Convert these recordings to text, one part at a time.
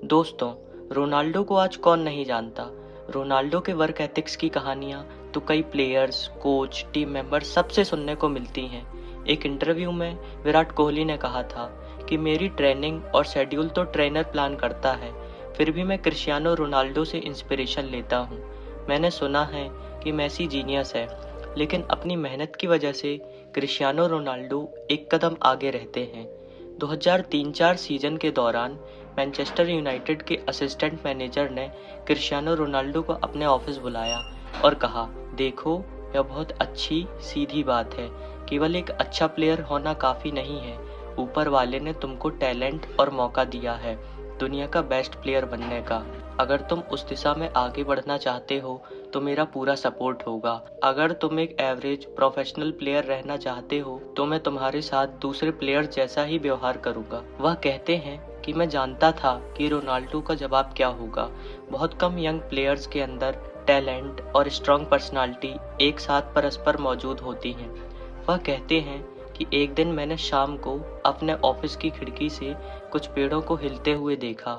दोस्तों, रोनाल्डो को आज कौन नहीं जानता। रोनाल्डो के वर्क एथिक्स की कहानियां तो कई प्लेयर्स, कोच, टीम मेंबर सबसे सुनने को मिलती हैं। एक इंटरव्यू में विराट कोहली ने कहा था कि मेरी ट्रेनिंग और शेड्यूल तो ट्रेनर प्लान करता है, फिर भी मैं क्रिस्टियानो रोनाल्डो से इंस्पिरेशन लेता हूँ। मैंने सुना है कि मेसी जीनियस है, लेकिन अपनी मेहनत की वजह से क्रिस्टियानो रोनाल्डो एक कदम आगे रहते हैं। 2003-4 सीजन के दौरान मैनचेस्टर यूनाइटेड के असिस्टेंट मैनेजर ने क्रिस्टियानो रोनाल्डो को अपने ऑफिस बुलाया और कहा, देखो, यह बहुत अच्छी सीधी बात है, केवल एक अच्छा प्लेयर होना काफ़ी नहीं है, ऊपर वाले ने तुमको टैलेंट और मौका दिया है दुनिया का बेस्ट प्लेयर बनने का। अगर तुम उस दिशा में आगे बढ़ना चाहते हो तो मेरा पूरा सपोर्ट होगा। अगर तुम एक एवरेज प्रोफेशनल प्लेयर रहना चाहते हो तो मैं तुम्हारे साथ दूसरे प्लेयर जैसा ही व्यवहार करूंगा। वह कहते हैं कि मैं जानता था कि रोनाल्डो का जवाब क्या होगा। बहुत कम यंग प्लेयर्स के अंदर टैलेंट और स्ट्रॉन्ग पर्सनालिटी एक साथ परस्पर मौजूद होती हैं। वह कहते हैं कि एक दिन मैंने शाम को अपने ऑफिस की खिड़की से कुछ पेड़ों को हिलते हुए देखा।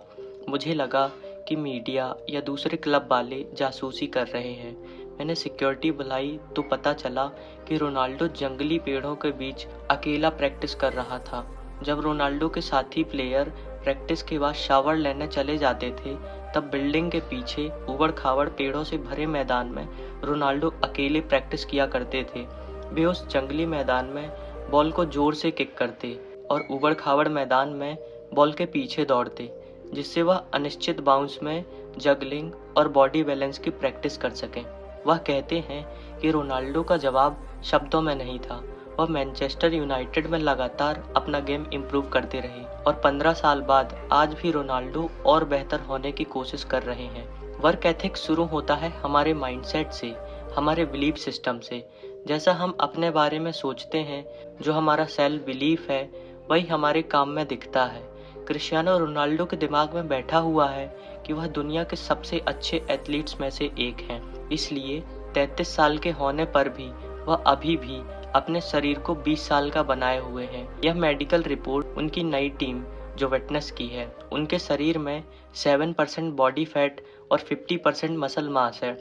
मुझे लगा कि मीडिया या दूसरे क्लब वाले जासूसी कर रहे हैं। मैंने सिक्योरिटी बुलाई तो पता चला कि रोनाल्डो जंगली पेड़ों के बीच अकेला प्रैक्टिस कर रहा था। जब रोनाल्डो के साथी प्लेयर प्रैक्टिस के बाद शावर लेने चले जाते थे, तब बिल्डिंग के पीछे उबड़-खाबड़ पेड़ों से भरे मैदान में रोनाल्डो अकेले प्रैक्टिस किया करते थे। वे उस जंगली मैदान में बॉल को जोर से किक करते और उबड़-खाबड़ मैदान में बॉल के पीछे दौड़ते, जिससे वह अनिश्चित बाउंस में जगलिंग और बॉडी बैलेंस की प्रैक्टिस कर सकें। वह कहते हैं कि रोनाल्डो का जवाब शब्दों में नहीं था। वह मैनचेस्टर यूनाइटेड में लगातार अपना गेम इम्प्रूव करते रहे और 15 साल बाद आज भी रोनाल्डो और बेहतर होने की कोशिश कर रहे हैं। वर्क एथिक शुरू होता है हमारे माइंडसेट से, हमारे बिलीफ सिस्टम से। जैसा हम अपने बारे में सोचते हैं, जो हमारा सेल्फ बिलीफ है, वही हमारे काम में दिखता है। क्रिस्टियानो रोनाल्डो के दिमाग में बैठा हुआ है कि वह दुनिया के सबसे अच्छे एथलीट्स में से एक हैं। इसलिए 33 साल के होने पर भी वह अभी भी अपने शरीर को 20 साल का बनाए हुए हैं। यह मेडिकल रिपोर्ट उनकी नई टीम जो विटनेस की है। उनके शरीर में 7% बॉडी फैट और 50% मसल मास है।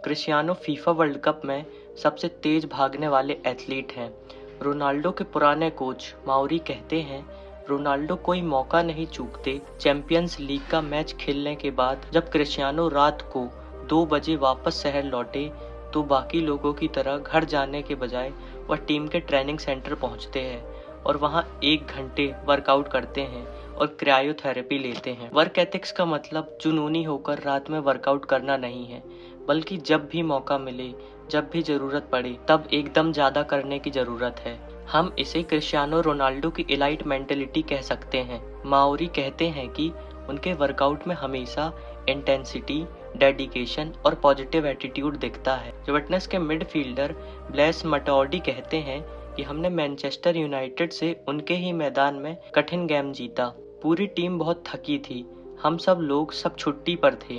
क्रिस्टियानो फीफा वर्ल्ड कप में सबसे तेज भागने वाले एथलीट हैं। रोनाल्डो के पुराने कोच माउरी कहते हैं, रोनाल्डो कोई मौका नहीं चूकते। चैंपियंस लीग का मैच खेलने के बाद जब क्रिस्टियानो रात को 2 बजे वापस शहर लौटे तो बाकी लोगों की तरह घर जाने के बजाय वह टीम के ट्रेनिंग सेंटर पहुंचते हैं और वहां 1 घंटे वर्कआउट करते हैं और क्रायोथेरेपी लेते हैं। वर्क एथिक्स का मतलब जुनूनी होकर रात में वर्कआउट करना नहीं है, बल्कि जब भी मौका मिले, जब भी जरूरत पड़े, तब एकदम ज्यादा करने की जरूरत है। हम इसे क्रिस्टियानो रोनाल्डो की इलाइट मेंटेलिटी कह सकते हैं। माओरी कहते हैं कि उनके वर्कआउट में हमेशा इंटेंसिटी, डेडिकेशन और पॉजिटिव एटीट्यूड दिखता है। फिटनेस के मिडफील्डर ब्लेस मटौडी कहते हैं कि हमने मैनचेस्टर यूनाइटेड से उनके ही मैदान में कठिन गेम जीता। पूरी टीम बहुत थकी थी, हम सब छुट्टी पर थे,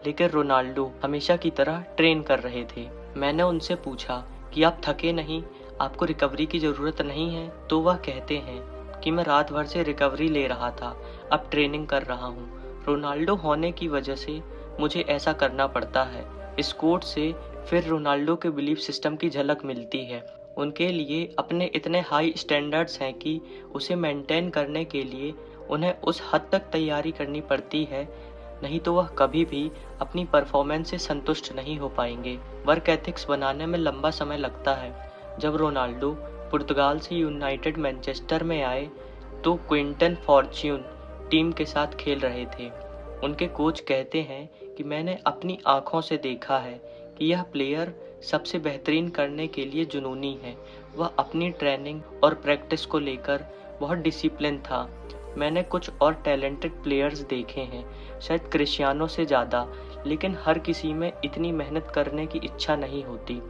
लेकिन रोनाल्डो हमेशा की तरह ट्रेन कर रहे थे। मैंने उनसे पूछा कि आप थके नहीं, आपको रिकवरी की ज़रूरत नहीं है? तो वह कहते हैं कि मैं रात भर से रिकवरी ले रहा था, अब ट्रेनिंग कर रहा हूँ। रोनाल्डो होने की वजह से मुझे ऐसा करना पड़ता है। इस कोट से फिर रोनाल्डो के बिलीफ सिस्टम की झलक मिलती है। उनके लिए अपने इतने हाई स्टैंडर्ड्स हैं कि उसे मेंटेन करने के लिए उन्हें उस हद तक तैयारी करनी पड़ती है, नहीं तो वह कभी भी अपनी परफॉर्मेंस से संतुष्ट नहीं हो पाएंगे। वर्क एथिक्स बनाने में लंबा समय लगता है। जब रोनाल्डो पुर्तगाल से यूनाइटेड मैनचेस्टर में आए तो क्विंटन फॉर्च्यून टीम के साथ खेल रहे थे। उनके कोच कहते हैं कि मैंने अपनी आंखों से देखा है कि यह प्लेयर सबसे बेहतरीन करने के लिए जुनूनी है। वह अपनी ट्रेनिंग और प्रैक्टिस को लेकर बहुत डिसिप्लिन था। मैंने कुछ और टैलेंटेड प्लेयर्स देखे हैं, शायद क्रिस्टियानो से ज़्यादा, लेकिन हर किसी में इतनी मेहनत करने की इच्छा नहीं होती।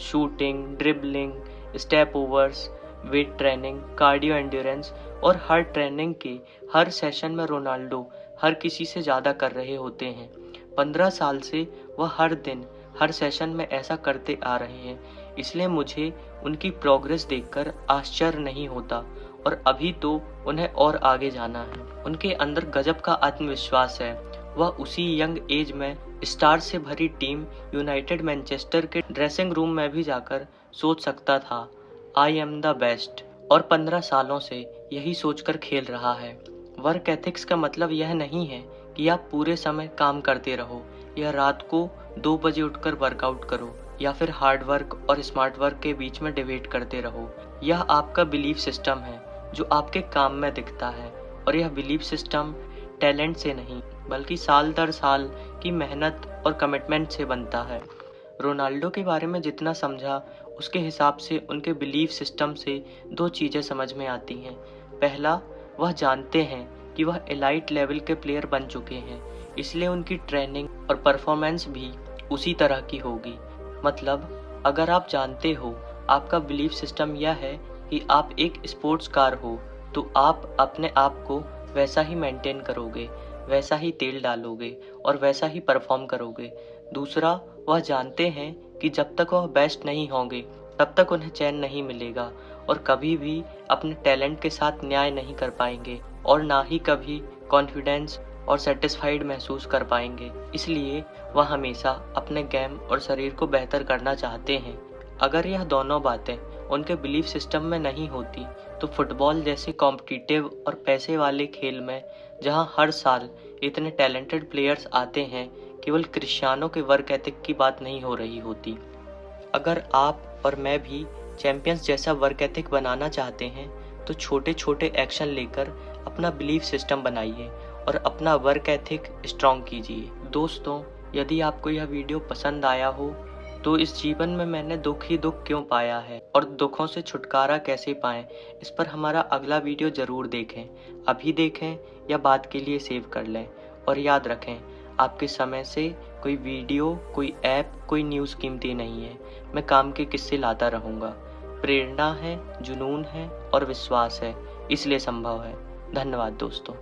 Shooting, dribbling, step overs, weight training, cardio endurance और हर ट्रेनिंग के हर सेशन में रोनाल्डो हर किसी से ज़्यादा कर रहे होते हैं। 15 साल से वह हर दिन, हर सेशन में ऐसा करते आ रहे हैं। इसलिए मुझे उनकी प्रोग्रेस देखकर आश्चर्य नहीं होता और अभी तो उन्हें और आगे जाना है। उनके अंदर गजब का आत्मविश्वास है। वह उसी यंग एज में स्टार से भरी टीम यूनाइटेड मैनचेस्टर के ड्रेसिंग रूम में भी जाकर सोच सकता था, आई एम द बेस्ट, और 15 सालों से यही सोचकर खेल रहा है। वर्क एथिक्स का मतलब यह नहीं है कि आप पूरे समय काम करते रहो या रात को 2 बजे उठकर वर्कआउट करो या फिर हार्ड वर्क और स्मार्ट वर्क के बीच में डिबेट करते रहो। यह आपका बिलीफ सिस्टम है जो आपके काम में दिखता है, और यह बिलीफ सिस्टम टैलेंट से नहीं बल्कि साल दर साल की मेहनत और कमिटमेंट से बनता है। रोनाल्डो के बारे में जितना समझा उसके हिसाब से उनके बिलीफ सिस्टम से 2 चीज़ें समझ में आती हैं। पहला, वह जानते हैं कि वह एलाइट लेवल के प्लेयर बन चुके हैं, इसलिए उनकी ट्रेनिंग और परफॉर्मेंस भी उसी तरह की होगी। मतलब अगर आप जानते हो, आपका बिलीफ सिस्टम यह है कि आप एक स्पोर्ट्स कार हो, तो आप अपने आप को वैसा ही मेंटेन करोगे, वैसा ही तेल डालोगे और वैसा ही परफॉर्म करोगे। दूसरा, वह जानते हैं कि जब तक वह बेस्ट नहीं होंगे तब तक उन्हें चैन नहीं मिलेगा और कभी भी अपने टैलेंट के साथ न्याय नहीं कर पाएंगे और ना ही कभी कॉन्फिडेंस और सेटिस्फाइड महसूस कर पाएंगे। इसलिए वह हमेशा अपने गेम और शरीर को बेहतर करना चाहते हैं। अगर यह दोनों बातें उनके बिलीफ सिस्टम में नहीं होती तो फुटबॉल जैसे कॉम्पिटिटिव और पैसे वाले खेल में, जहां हर साल इतने टैलेंटेड प्लेयर्स आते हैं, केवल क्रिस्टियानो के वर्क एथिक की बात नहीं हो रही होती। अगर आप और मैं भी चैंपियंस जैसा वर्क एथिक बनाना चाहते हैं तो छोटे छोटे एक्शन लेकर अपना बिलीफ सिस्टम बनाइए और अपना वर्क एथिक स्ट्रॉन्ग कीजिए। दोस्तों, यदि आपको यह वीडियो पसंद आया हो तो इस जीवन में मैंने दुख ही दुख क्यों पाया है और दुखों से छुटकारा कैसे पाएं, इस पर हमारा अगला वीडियो ज़रूर देखें। अभी देखें या बाद के लिए सेव कर लें। और याद रखें, आपके समय से कोई वीडियो, कोई ऐप, कोई न्यूज़ कीमती नहीं है। मैं काम के किस्से लाता रहूँगा। प्रेरणा है, जुनून है और विश्वास है, इसलिए संभव है। धन्यवाद दोस्तों।